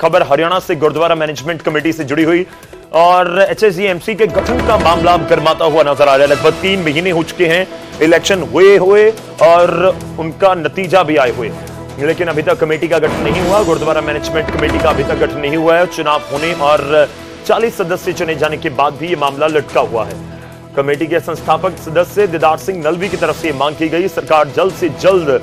खबर हरियाणा से gurdwara management committee से जुड़ी हुई और एचएसजीएमसी के गठन का मामला गर्माता हुआ नजर आ रहा है। लगभग 3 महीने हो चुके हैं इलेक्शन हुए और उनका नतीजा भी आए हुए, लेकिन अभी तक कमेटी का गठन नहीं हुआ। गुरुद्वारा मैनेजमेंट कमेटी का अभी तक गठन नहीं हुआ है। चुनाव होने और 40 सदस्य चुने जाने के बाद भी यह मामला लटका हुआ है। कमेटी के संस्थापक सदस्य दीदार सिंह नलवी की तरफ से मांग की गई, सरकार जल्द से जल्द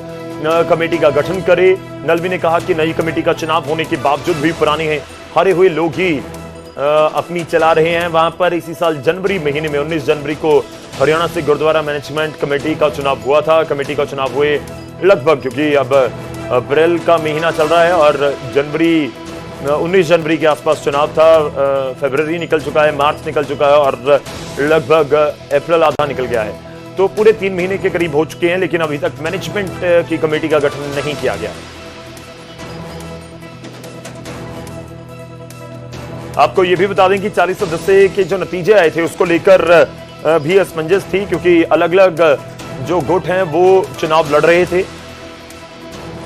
कमेटी का गठन करे। नलवी ने कहा कि नई कमेटी का चुनाव होने के बावजूद भी पुराने हैं हारे हुए लोग ही अपनी चला रहे हैं। वहां पर इसी साल जनवरी महीने में 19 जनवरी को हरियाणा से गुरुद्वारा मैनेजमेंट कमेटी का चुनाव हुआ था। कमेटी का चुनाव हुए लगभग, क्योंकि अब अप्रैल का महीना चल रहा है और 19 जनवरी के आसपास चुनाव था। फरवरी निकल चुका है, मार्च निकल चुका है और लगभग अप्रैल आधा निकल गया है। तो पूरे 3 महीने के करीब हो चुके हैं, लेकिन अभी तक मैनेजमेंट की कमेटी का गठन नहीं किया गया। आपको यह भी बता दें कि 40 सदस्य के जो नतीजे आए थे उसको लेकर भी असमंजस थी, क्योंकि अलग अलग जो गुट हैं वो चुनाव लड़ रहे थे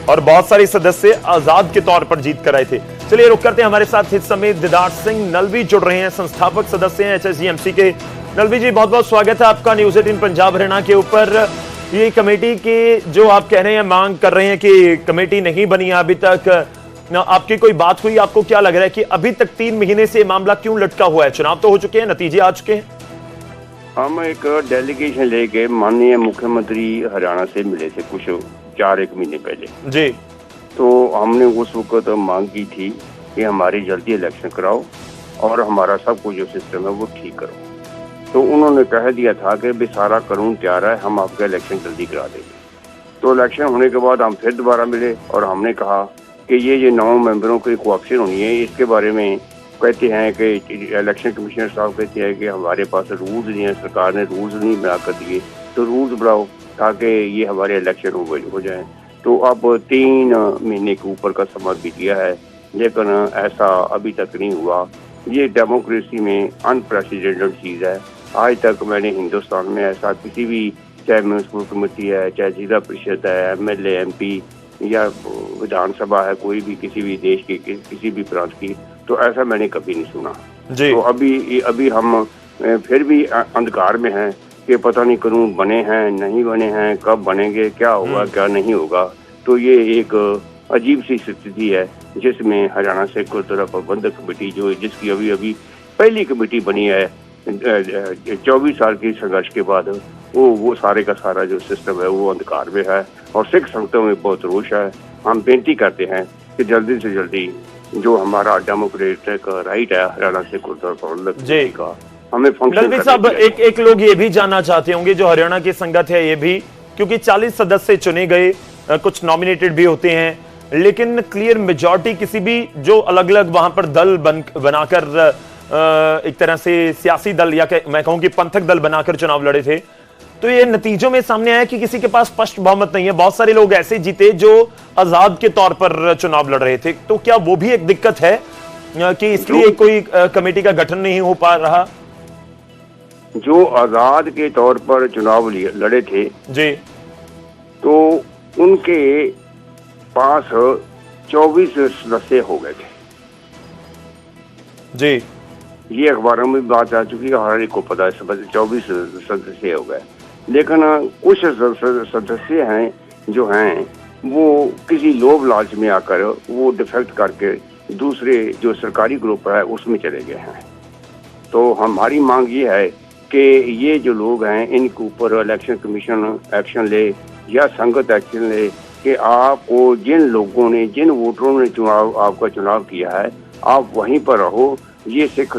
और बहुत सारे सदस्य आजाद के तौर पर जीत कर आए थे। चलिए रुक करते हैं, हमारे साथ इस समय दीदार सिंह नलवी जुड़ रहे हैं, संस्थापक सदस्य हैं एचएसजीएमसी के। नलवी जी, बहुत बहुत स्वागत है आपका न्यूज़ 18 पंजाब हरियाणा के ऊपर। ये कमेटी के जो आप कह रहे हैं, मांग कर रहे हैं कि कमेटी नहीं बनी है अभी तक, आपकी कोई बात हुई? आपको क्या लग रहा है कि अभी तक 3 महीने से मामला क्यों लटका हुआ है? चुनाव तो हो चुके हैं, नतीजे आ चुके हैं। हम एक डेलीगेशन लेके माननीय मुख्यमंत्री हरियाणा से मिले थे कुछ 4-1 महीने पहले जी। तो हमने उस वक्त मांग की थी कि हमारी जल्दी इलेक्शन कराओ और हमारा सब कुछ जो सिस्टम है वो ठीक करो। तो उन्होंने कह दिया था कि भी सारा कानून तैयार है, हम आपका इलेक्शन जल्दी करा देंगे। तो इलेक्शन होने के बाद हम फिर दोबारा मिले और हमने कहा कि ये 9 मेंबरों की कोऑप्शन होनी है, इसके बारे में कहते हैं कि इलेक्शन कमिश्नर साहब कहते हैं कि हमारे पास रूल्स नहीं है, सरकार ने रूल्स नहीं बना कर दिए, तो रूल्स बढ़ाओ ताकि ये हमारे इलेक्शन हो जाए। तो अब 3 महीने के ऊपर का समय बीत गया है, लेकिन ऐसा अभी तक नहीं हुआ। ये डेमोक्रेसी में अनप्रेसिडेंटेड चीज़ है। आज तक मैंने हिंदुस्तान में ऐसा किसी भी, चाहे म्यूनसिपल कमेटी है, चाहे जिला परिषद है, MLA MP या विधानसभा है, कोई भी किसी भी देश की किसी भी प्रांत की, तो ऐसा मैंने कभी नहीं सुना जी। तो अभी हम फिर भी अंधकार में हैं कि पता नहीं कानून बने हैं नहीं बने हैं, कब बनेंगे, क्या होगा क्या नहीं होगा। तो ये एक अजीब सी स्थिति है जिसमें हरियाणा से गुरुद्वारा प्रबंधक कमेटी जो जिसकी अभी पहली कमेटी बनी है 24 साल की संघर्ष के बाद, वो सारे का सारा जो सिस्टम है वो अंधकार में है और सिख संगतों में बहुत रोष है। हम बेनती करते हैं कि जल्दी से जल्दी जो हमारा डेमोक्रेटिक राइट है हरियाणा से गुरुद्वारा प्रबंधक कमेटी का, हमें फंक्शन साहब एक लोग ये भी जानना चाहते होंगे, जो हरियाणा की संगत है ये भी, क्योंकि 40 सदस्य चुने गए, कुछ नॉमिनेटेड भी होते हैं, लेकिन क्लियर मेजॉरिटी किसी भी जो अलग अलग वहां पर दल बनाकर एक तरह से सियासी दल या मैं कहूं कि पंथक दल बनाकर चुनाव लड़े थे, तो ये नतीजों में सामने आया कि किसी के पास स्पष्ट बहुमत नहीं है। बहुत सारे लोग ऐसे जीते जो आजाद के तौर पर चुनाव लड़ रहे थे। तो क्या वो भी एक दिक्कत है कि इसलिए कोई कमेटी का गठन नहीं हो पा रहा? जो आजाद के तौर पर चुनाव लड़े थे जी, तो उनके पास 24 सदस्य हो गए थे जी। ये अखबारों में बात आ चुकी है, हर एक को पता है, 24 सदस्य हो गए। लेकिन कुछ सदस्य हैं जो हैं वो किसी लोभ लालच में आकर वो डिफेक्ट करके दूसरे जो सरकारी ग्रुप है उसमें चले गए हैं। तो हमारी मांग ये है कि ये जो लोग हैं इनके ऊपर इलेक्शन कमीशन एक्शन ले या संगत एक्शन ले कि आपको जिन लोगों ने, जिन वोटरों ने आपका चुनाव किया है, आप वहीं पर रहो। ये सिख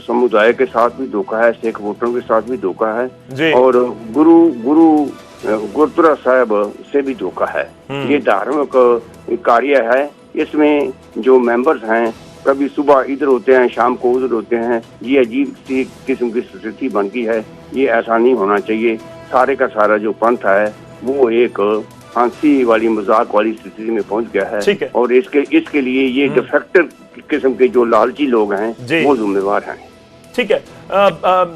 समुदाय के साथ भी धोखा है, सिख वोटरों के साथ भी धोखा है और गुरुद्वारा साहब से भी धोखा है। ये धार्मिक कार्य है, इसमें जो मेंबर्स हैं कभी सुबह इधर होते हैं, शाम को उधर होते हैं। ये अजीब सी किस्म की स्थिति बन गई है, ये ऐसा नहीं होना चाहिए। सारे का सारा जो पंथ है वो एक हंसी वाली मजाक वाली स्थिति में पहुंच गया है और इसके लिए ये डिफेक्टिव किस्म के जो लालची लोग हैं वो जिम्मेवार हैं। ठीक है,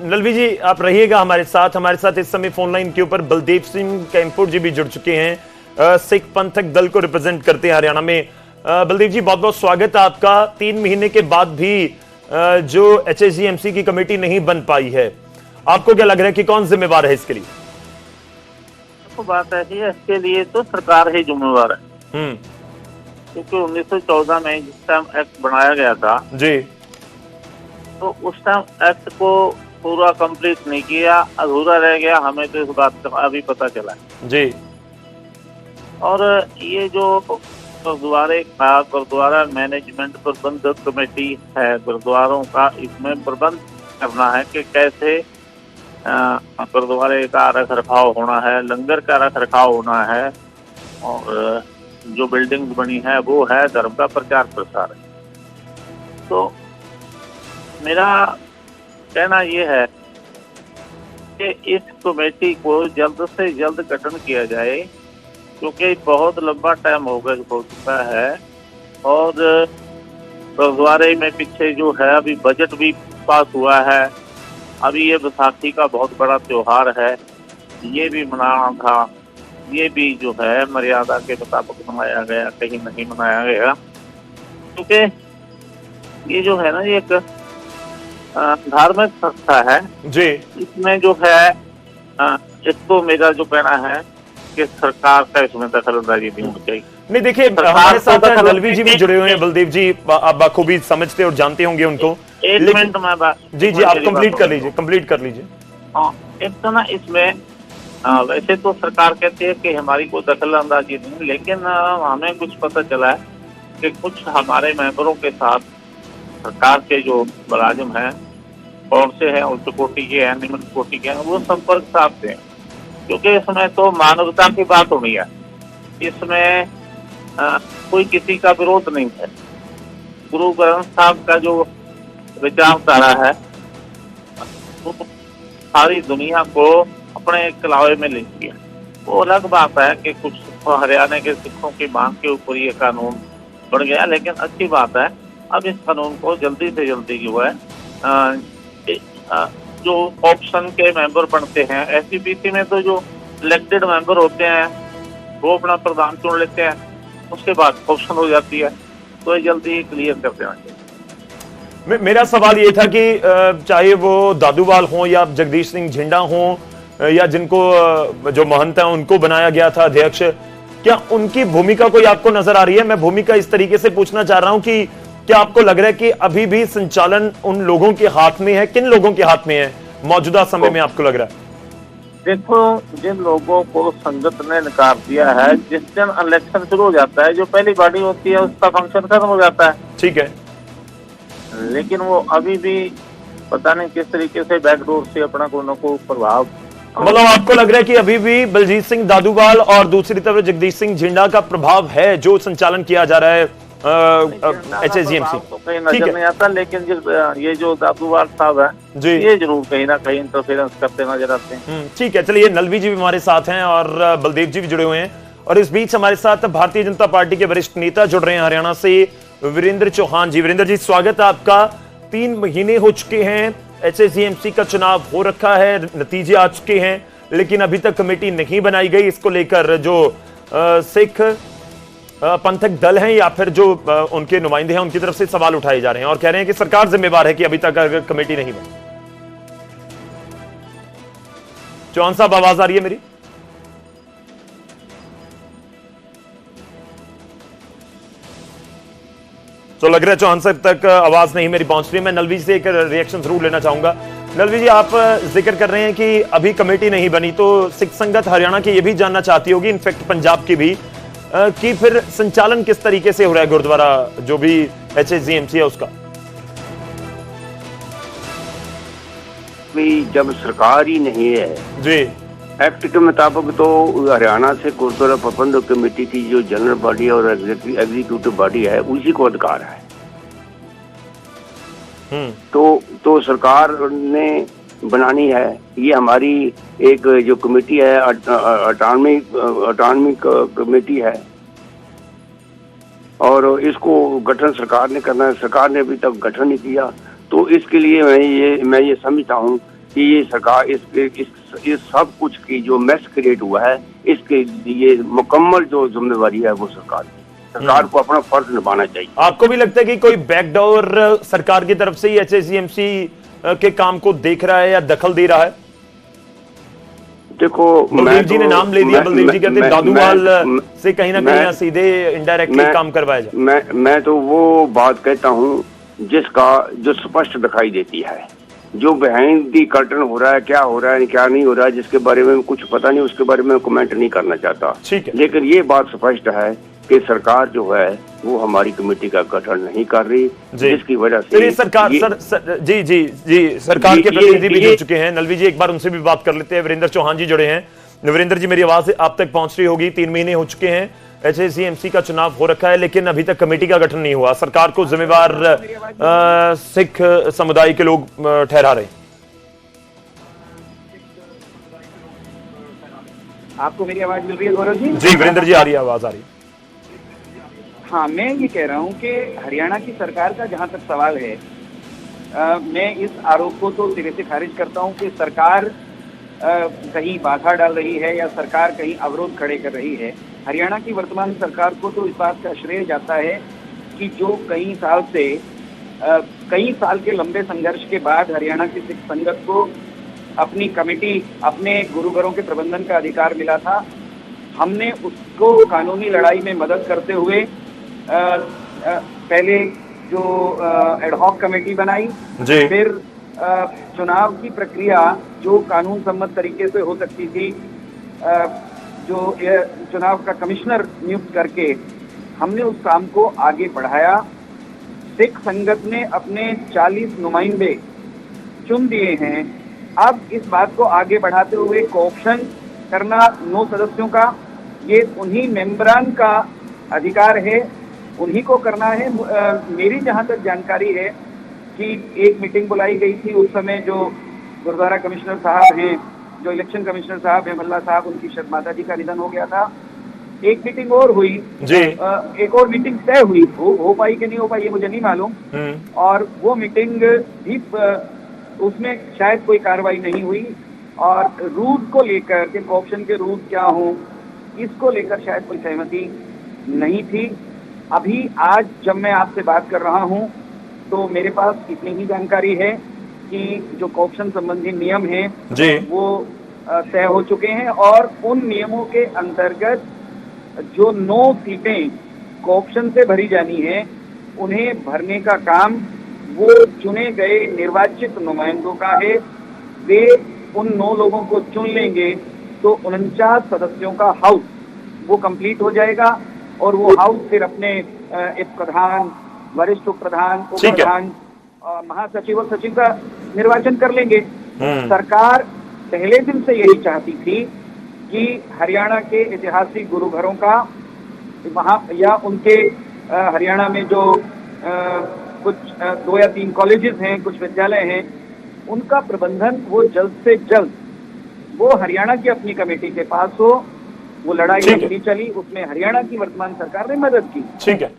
नलवी जी आप रहिएगा हमारे साथ इस समय फोन लाइन के ऊपर बलदेव सिंह कैंपुर जी भी जुड़ चुके हैं, सिख पंथक दल को रिप्रेजेंट करते हैं हरियाणा में। बलदेव जी, बहुत बहुत स्वागत है आपका। 3 महीने के बाद भी जो एचएसजीएमसी की कमेटी नहीं बन पाई है, आपको क्या लग रहा है कि कौन जिम्मेवार है इसके लिए? तो बात ऐसी है, इसके लिए तो सरकार ही जिम्मेवार है। क्योंकि 1914 में जिस टाइम एक्ट बनाया गया था जी, तो उस टाइम एक्ट को पूरा कंप्लीट नहीं किया, अधूरा रह गया। हमें तो इस बात का अभी पता चला है जी। और ये जो गुरुद्वारा मैनेजमेंट प्रबंधक कमेटी है गुरुद्वारों का, इसमें प्रबंध करना है कि कैसे गुरुद्वारे का रख रखाव होना है, लंगर का रख रखाव होना है, और जो बिल्डिंग बनी है वो है धर्म का प्रचार प्रसार है। तो मेरा कहना ये है कि इस कमेटी को जल्द से जल्द गठन किया जाए, क्योंकि बहुत लंबा टाइम हो चुका है। और गुरुद्वारे में पीछे जो है अभी बजट भी पास हुआ है, अभी ये बैसाखी का बहुत बड़ा त्योहार है, ये भी मनाना था, ये भी जो है मर्यादा के मुताबिक मनाया गया, कहीं नहीं मनाया गया। क्योंकि ये जो है ना, ये एक धार्मिक संस्था है जी। इसमें जो है इसको मेरा जो कहना है कि सरकार का इसमें दखलंदाजी नहीं होनी चाहिए। नहीं, देखिए, हमारे साथ दलवी जी भी जुड़े हुए हैं। बलदेव जी, आप बखूबी समझते और जानते होंगे उनको। एक मिनट में जी, आप कंप्लीट कर लीजिए। हाँ, एक तो ना इसमें वैसे तो सरकार कहती है कि हमारी कोई दखल अंदाजी नहीं, लेकिन हमें कुछ पता चला है कि कुछ हमारे मेंबरों के साथ सरकार के जो मुलाजिम हैं, कौन से हैं, उच्च कोटि के हैं, निम्न कोटि के हैं, वो संपर्क साधते हैं। क्योंकि इसमें तो मानवता की बात होनी है, इसमें कोई किसी का विरोध नहीं है। गुरु ग्रंथ साहब का जो विचारधारा है वो सारी दुनिया को अपने कलावे में ले लिया। वो अलग बात है कि कुछ हरियाणा के सिखों की मांग के ऊपर ये कानून बन गया, लेकिन अच्छी बात है अब इस कानून को जल्दी से जल्दी जो है जो ऑप्शन के मेंबर बनते हैं, एसजीपीसी में तो जो इलेक्टेड मेंबर होते हैं वो अपना प्रधान चुन लेते हैं, उसके बाद ऑप्शन हो जाती है, तो ये जल्दी क्लियर कर देना चाहिए। मेरा सवाल ये था कि चाहे वो दादूवाल हो या जगदीश सिंह झिंडा हो या जिनको जो महंत है उनको बनाया गया था अध्यक्ष, क्या उनकी भूमिका कोई आपको नजर आ रही है? मैं भूमिका इस तरीके से पूछना चाह रहा हूं कि क्या आपको लग रहा है कि अभी भी संचालन उन लोगों के हाथ में है? किन लोगों के हाथ में है मौजूदा समय में आपको लग रहा है? देखो, जिन लोगों को संगत ने नकार दिया है, जिस दिन इलेक्शन शुरू हो जाता है, जो पहली बॉडी होती है उसका फंक्शन खत्म हो जाता है, ठीक है, लेकिन वो अभी भी पता नहीं किस तरीके से बैकडोर से अपना कोई न कोई प्रभाव। मतलब आपको लग रहा है कि अभी भी बलजीत सिंह दादूवाल और दूसरी तरफ जगदीश सिंह झिंडा का प्रभाव है जो संचालन किया जा रहा है एचएसजीएमसी? तो कहीं नजर नहीं आता, लेकिन ये जो दादूवाल साहब हैं जी, ये जरूर कहीं ना कहीं इंटरफेरेंस करते नजर आते हैं। ठीक है, चलिए, नलवी जी भी हमारे साथ हैं और बलदेव जी भी जुड़े हुए हैं, और इस बीच हमारे साथ भारतीय जनता पार्टी के वरिष्ठ नेता जुड़ रहे हैं हरियाणा से, वीरेंद्र चौहान जी। वीरेंद्र जी, स्वागत है आपका। 3 महीने हो चुके हैं, एचएसजीएमसी का चुनाव हो रखा है, नतीजे आ चुके हैं, लेकिन अभी तक कमेटी नहीं बनाई गई। इसको लेकर जो सिख पंथक दल हैं या फिर जो उनके नुमाइंदे हैं, उनकी तरफ से सवाल उठाए जा रहे हैं और कह रहे हैं कि सरकार जिम्मेवार है कि अभी तक अगर कमेटी नहीं बनी। चौहान साहब, आवाज आ रही है मेरी? तो लग रहा है चौहान साहब तक आवाज नहीं मेरी पहुंच रही है। मैं नलवी से एक रिएक्शन जरूर लेना चाहूंगा। नलवी जी, आप जिक्र कर रहे हैं कि अभी कमेटी नहीं बनी, तो सिख संगत हरियाणा की ये भी जानना चाहती होगी, इनफैक्ट पंजाब की भी, कि फिर संचालन किस तरीके से हो रहा है गुरुद्वारा जो भी एचएसजीएमसी है उसका? जब सरकार ही नहीं है जी, एक्ट के मुताबिक, तो हरियाणा से गुरुद्वारा प्रबंधक कमेटी की जो जनरल बॉडी और एग्जीक्यूटिव बॉडी है उसी को अधिकार है। तो सरकार ने बनानी है। ये हमारी एक जो कमेटी है ऑटोनॉमी कमेटी है, और इसको गठन सरकार ने करना है। सरकार ने अभी तक गठन नहीं किया, तो इसके लिए मैं ये समझता हूँ कि ये सरकार इस सब कुछ की जो मैस क्रिएट हुआ है, इसके लिए मुकम्मल जो जिम्मेवारी है वो सरकार की। सरकार को अपना फर्ज निभाना चाहिए। आपको भी लगता है कि कोई बैकडोर सरकार की तरफ से ही एचएसईएमसी के काम को देख रहा है या दखल दे रहा है? देखो, बलदेव जी ने नाम ले दिया, बलदेव जी कहते हैं दादूवाल से कहीं ना कहीं सीधे इनडायरेक्टली काम करवाया जाए। मैं तो वो बात कहता हूँ जिसका जो स्पष्ट दिखाई देती है, जो बिहाइंड दी कर्टन हो रहा है, क्या हो रहा है क्या नहीं हो रहा है, जिसके बारे में कुछ पता नहीं, उसके बारे में कमेंट नहीं करना चाहता। ठीक है, लेकिन ये बात स्पष्ट है कि सरकार जो है वो हमारी कमेटी का गठन नहीं कर रही, जिसकी वजह से सरकार जी सरकार के प्रतिनिधि भी जुड़ चुके हैं। नलवी जी, एक बार उनसे भी बात कर लेते हैं। वीरेंद्र चौहान जी जुड़े हैं। वीरेंद्र जी, मेरी आवाज आप तक पहुंच रही होगी। 3 महीने हो चुके हैं, एचएसईएमसी का चुनाव हो रखा है, लेकिन अभी तक कमेटी का गठन नहीं हुआ। सरकार को जिम्मेवार सिख समुदाय के लोग ठहरा रहे हैं। आपको मेरी आवाज मिल रही है गौरव जी? जी वीरेंद्र जी, आ रही है, आवाज आ रही है। हाँ, मैं ये कह रहा हूँ कि हरियाणा की सरकार का जहाँ तक सवाल है, मैं इस आरोप को तो सिरे से खारिज करता हूँ कि सरकार कहीं बाधा डाल रही है या सरकार कहीं अवरोध खड़े कर रही है। हरियाणा की वर्तमान सरकार को तो इस बात का श्रेय जाता है कि जो कई साल के लंबे संघर्ष के बाद हरियाणा की सिख संगत को अपनी कमेटी, अपने गुरुघरों के प्रबंधन का अधिकार मिला था। हमने उसको कानूनी लड़ाई में मदद करते हुए पहले जो एडहॉक कमेटी बनाई, फिर चुनाव की प्रक्रिया जो कानून सम्मत तरीके से हो सकती थी, जो चुनाव का कमिश्नर नियुक्त करके हमने उस काम को आगे बढ़ाया। सिख संगत ने अपने 40 नुमाइंदे चुन दिए हैं। अब इस बात को आगे बढ़ाते हुए कोऑप्शन करना 9 सदस्यों का, ये उन्हीं मेंबरान का अधिकार है, उन्हीं को करना है। मेरी जहां तक जानकारी है कि एक मीटिंग बुलाई गई थी, उस समय जो गुरुद्वारा कमिश्नर साहब हैं, जो इलेक्शन कमिश्नर साहब हैं भल्ला साहब, उनकी शायद माता जी का निधन हो गया था। एक मीटिंग और हुई जी, एक और मीटिंग तय हुई, हो पाई कि नहीं हो पाई ये मुझे नहीं मालूम। और वो मीटिंग भी उसमें शायद कोई कार्रवाई नहीं हुई, और रूट को लेकर के ऑप्शन के रूट क्या हो, इसको लेकर शायद कोई सहमति नहीं थी। अभी आज जब मैं आपसे बात कर रहा हूं तो मेरे पास इतनी ही जानकारी है कि जो ऑप्शन संबंधी नियम हैं वो तय हो चुके हैं, और उन नियमों के अंतर्गत जो 9 सीटें ऑप्शन से भरी जानी है, उन्हें भरने का काम वो चुने गए निर्वाचित नुमाइंदों का है। वे उन 9 लोगों को चुन लेंगे तो 49 सदस्यों का हाउस वो कंप्लीट हो जाएगा, और वो हाउस फिर अपने एक प्रधान, वरिष्ठ उप प्रधान, उप प्रधान, महासचिव और सचिव का निर्वाचन कर लेंगे। सरकार पहले दिन से यही चाहती थी कि हरियाणा के ऐतिहासिक गुरुघरों का वहाँ या उनके हरियाणा में जो कुछ 2 या 3 कॉलेजेस हैं, कुछ विद्यालय हैं, उनका प्रबंधन वो जल्द से जल्द वो हरियाणा की अपनी कमेटी के पास हो। वो लड़ाई लंबी चली, उसमें हरियाणा की वर्तमान सरकार ने मदद की। ठीक है,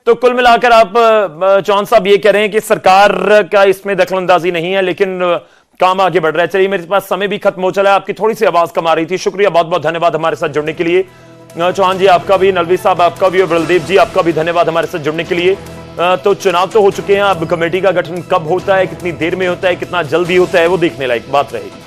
तो कुल मिलाकर आप चौहान साहब ये कह रहे हैं कि सरकार का इसमें दखलंदाजी नहीं है, लेकिन काम आगे बढ़ रहा है। चलिए, मेरे पास समय भी खत्म हो चला है, आपकी थोड़ी सी आवाज कम आ रही थी। शुक्रिया, बहुत बहुत धन्यवाद हमारे साथ जुड़ने के लिए। चौहान जी आपका भी, नलवी साहब आपका भी, और बलदेव जी आपका भी धन्यवाद हमारे साथ जुड़ने के लिए। तो चुनाव तो हो चुके हैं, अब कमेटी का गठन कब होता है, कितनी देर में होता है, कितना जल्दी होता है, वो देखने लायक बात रहेगी।